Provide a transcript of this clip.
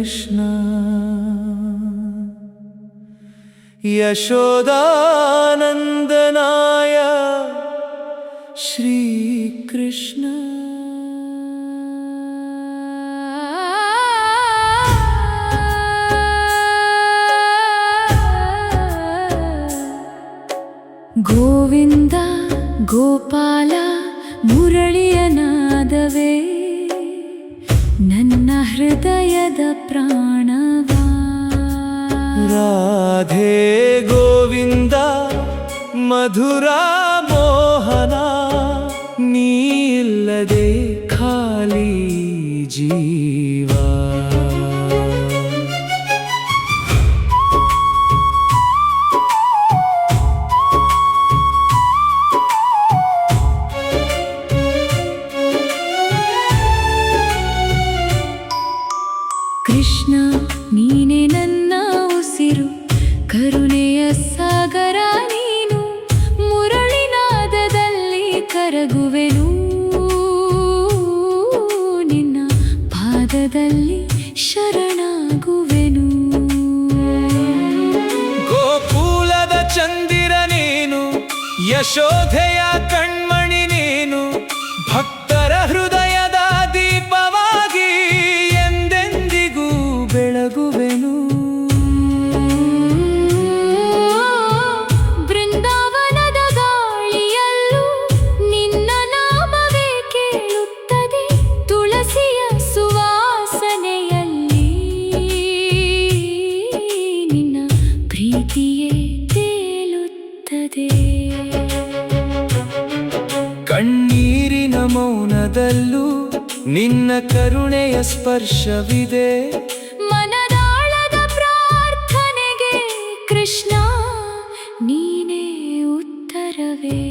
ಕೃಷ್ಣ ಯಶೋದಾನಂದನಾಯ ಶ್ರೀ ಕೃಷ್ಣ ಗೋವಿಂದ ಗೋಪಾಲ ಮುರಳಿಯ ನಾದವೇ ನನ್ನ ಹೃದಯದ ಪ್ರಾಣವಾ. ರಾಧೆ ಗೋವಿಂದ ಮಧುರ ಮೋಹನ ನೀ ಇಲ್ಲದೆ ಖಾಲಿ ಜೀವ. ಕೃಷ್ಣ ನೀನೆ ನನ್ನ ಉಸಿರು, ಕರುಣೆಯ ಸಾಗರ ನೀನು. ಮುರಳಿನಾದದಲ್ಲಿ ಕರಗುವೆನು, ನಿನ್ನ ಪಾದದಲ್ಲಿ ಶರಣಾಗುವೆನು. ಗೋಕುಲದ ಚಂದಿರ ನೀನು, ಯಶೋಧೆಯ ಕಣ್ಮಣಿ ನೀನು. ಭಕ್ತರ ಹೃದಯದ ದೀಪವಾಗಿ ಎಂದೆಂದಿಗೂ ಬೆಳಗುವೆನು. ಬೃಂದಾವನದ ಗಾಳಿಯಲ್ಲೂ ನಿನ್ನ ನಾಮವೇ ಕೇಳುತ್ತದೆ. ತುಳಸಿಯ ಸುವಾಸನೆಯಲ್ಲಿ ನಿನ್ನ ಪ್ರೀತಿಯೇ ತೇಲುತ್ತದೆ. ಕಣ್ಣೀರಿನ ಮೌನದಲ್ಲೂ ನಿನ್ನ ಕರುಣೆಯ ಸ್ಪರ್ಶವಿದೆ. ಮನದಾಳದ ಪ್ರಾರ್ಥನೆಗೆ ಕೃಷ್ಣ ನೀನೇ ಉತ್ತರವೇ.